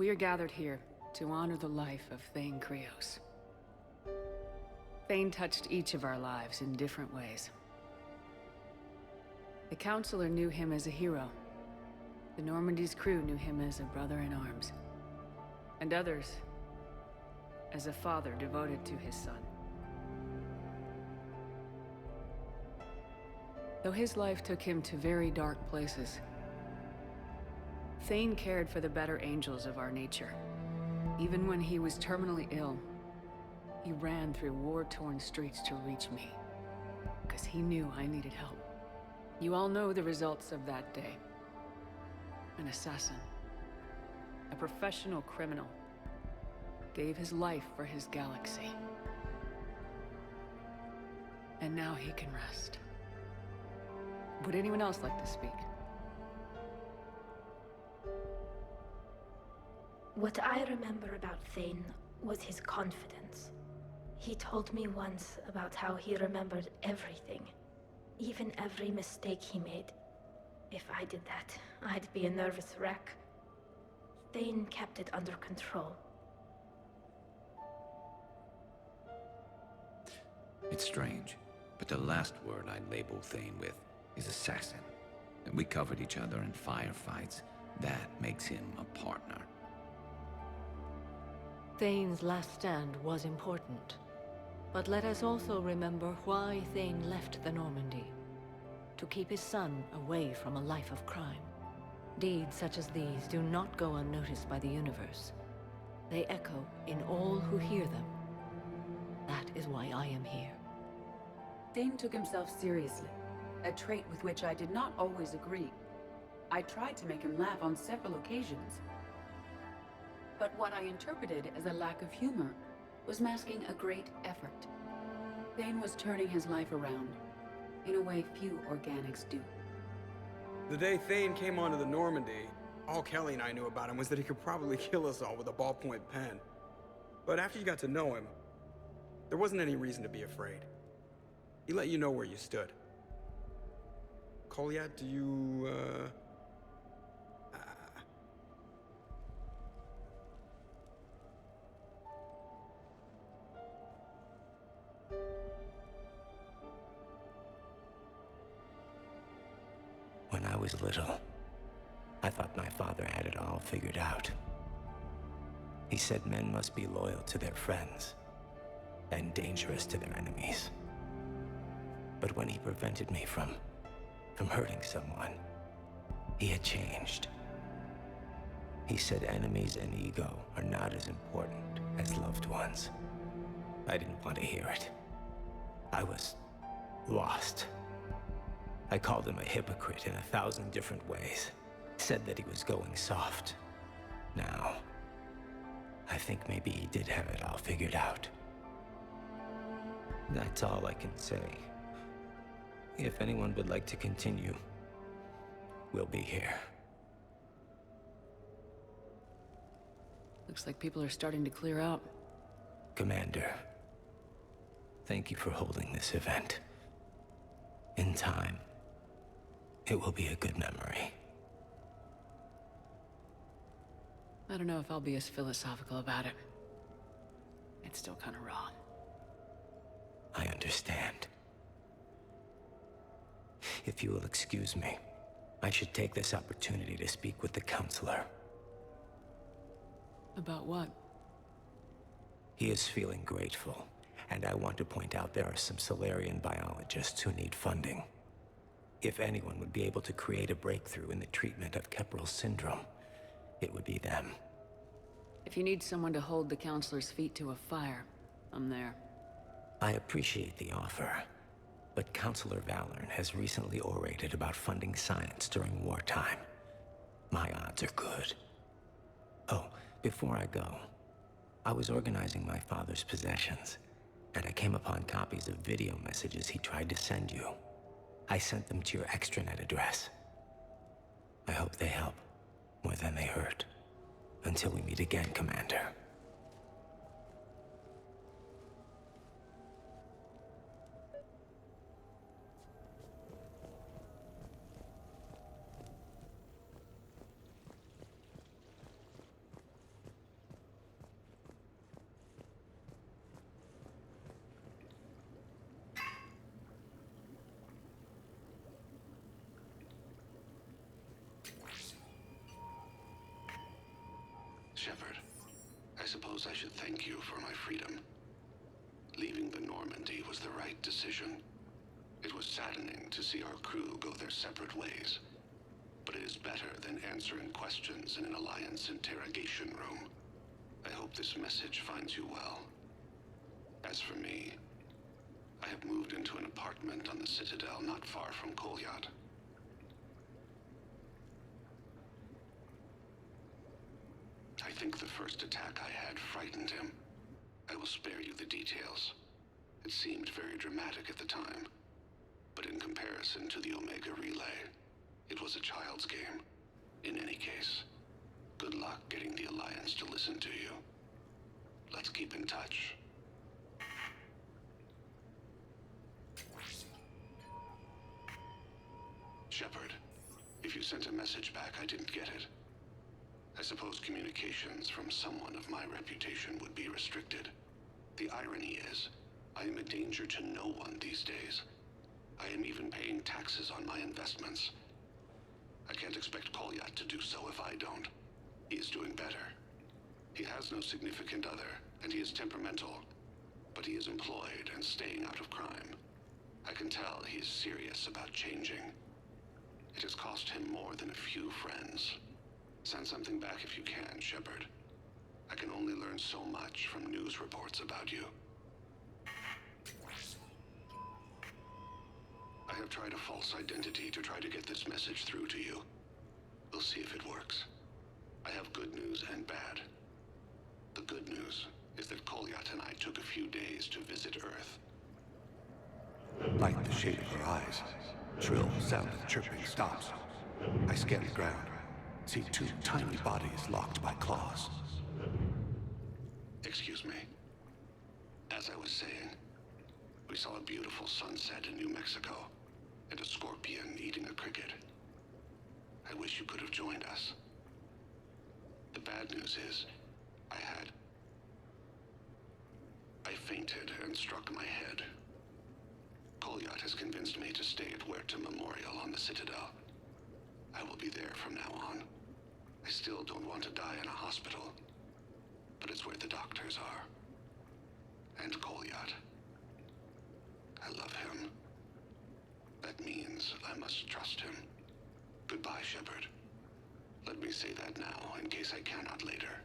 We are gathered here to honor the life of Thane Krios. Thane touched each of our lives in different ways. The Counselor knew him as a hero. The Normandy's crew knew him as a brother in arms. And others as a father devoted to his son. Though his life took him to very dark places, Thane cared for the better angels of our nature. Even when he was terminally ill, he ran through war-torn streets to reach me, because he knew I needed help. You all know the results of that day. An assassin, a professional criminal, gave his life for his galaxy. And now he can rest. Would anyone else like to speak? What I remember about Thane was his confidence. He told me once about how he remembered everything, even every mistake he made. If I did that, I'd be a nervous wreck. Thane kept it under control. It's strange, but the last word I'd label Thane with is assassin. And we covered each other in firefights. That makes him a partner. Thane's last stand was important. But let us also remember why Thane left the Normandy. To keep his son away from a life of crime. Deeds such as these do not go unnoticed by the universe. They echo in all who hear them. That is why I am here. Thane took himself seriously, a trait with which I did not always agree. I tried to make him laugh on several occasions. But what I interpreted as a lack of humor was masking a great effort. Thane was turning his life around, in a way few organics do. The day Thane came onto the Normandy, all Kelly and I knew about him was that he could probably kill us all with a ballpoint pen. But after you got to know him, there wasn't any reason to be afraid. He let you know where you stood. Kolyat, do you, When I was little, I thought my father had it all figured out. He said men must be loyal to their friends and dangerous to their enemies. But when he prevented me from hurting someone, he had changed. He said enemies and ego are not as important as loved ones. I didn't want to hear it. I was lost. I called him a hypocrite in 1,000 different ways. Said that he was going soft. Now, I think maybe he did have it all figured out. That's all I can say. If anyone would like to continue, we'll be here. Looks like people are starting to clear out. Commander, thank you for holding this event. In time, it will be a good memory. I don't know if I'll be as philosophical about it. It's still kind of raw. I understand. If you will excuse me, I should take this opportunity to speak with the Counselor. About what? He is feeling grateful, and I want to point out there are some Solarian biologists who need funding. If anyone would be able to create a breakthrough in the treatment of Keppel syndrome, it would be them. If you need someone to hold the Counselor's feet to a fire, I'm there. I appreciate the offer, but Counselor Valorn has recently orated about funding science during wartime. My odds are good. Oh, before I go, I was organizing my father's possessions, and I came upon copies of video messages he tried to send you. I sent them to your extranet address. I hope they help more than they hurt. Until we meet again, Commander. Shepard, I suppose I should thank you for my freedom. Leaving the Normandy was the right decision. It was saddening to see our crew go their separate ways, but it is better than answering questions in an Alliance interrogation room. I hope this message finds you well. As for me, I have moved into an apartment on the Citadel not far from Kolyat. I think the first attack I had frightened him. I will spare you the details. It seemed very dramatic at the time, but in comparison to the Omega Relay, it was a child's game. In any case, good luck getting the Alliance to listen to you. Let's keep in touch. Shepard, if you sent a message back, I didn't get it. I suppose communications from someone of my reputation would be restricted. The irony is, I am a danger to no one these days. I am even paying taxes on my investments. I can't expect Kolyat to do so if I don't. He is doing better. He has no significant other, and he is temperamental. But he is employed and staying out of crime. I can tell he is serious about changing. It has cost him more than a few friends. Send something back if you can, Shepard. I can only learn so much from news reports about you. I have tried a false identity to try to get this message through to you. We'll see if it works. I have good news and bad. The good news is that Kolyat and I took a few days to visit Earth. Like the shade of her eyes, shrill sound of chirping stops. I scan the ground, see two tiny bodies locked by claws. Excuse me. As I was saying, we saw a beautiful sunset in New Mexico, and a scorpion eating a cricket. I wish you could have joined us. The bad news is, I fainted and struck my head. Kolyat has convinced me to stay at Huerta Memorial on the Citadel. I will be there from now on. I still don't want to die in a hospital, but it's where the doctors are. And Kolyat. I love him. That means I must trust him. Goodbye, Shepard. Let me say that now, in case I cannot later.